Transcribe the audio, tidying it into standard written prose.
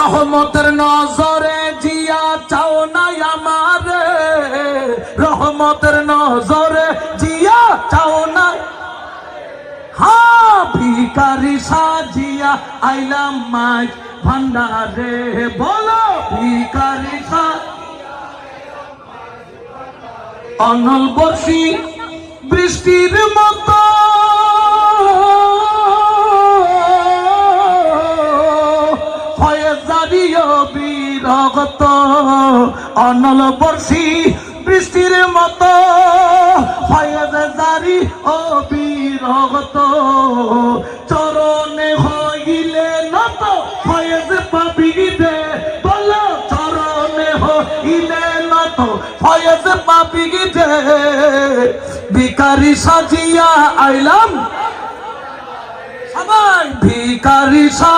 রহমতের নজরে জিয়া চাও না আমারে, রহমতের নজরে জিয়া চাও না। হ্যাঁ ভিখারি সাজিয়া আইলাম মাই ভান্ডারে, বলো ভিখারি অনল বর্ষী বৃষ্টির মতো হয়ে জারিও বিরগত, অনল বর্ষী বৃষ্টির মতো হয়ে জারি ও বিরগত, চরণে হইলে নত হয়ে যে পাবি দে, বলো চরণে হইলে নত হয়ে যে পাবি দে, ভিখারি সাজিয়া আইলাম সবাই ভিখারি সা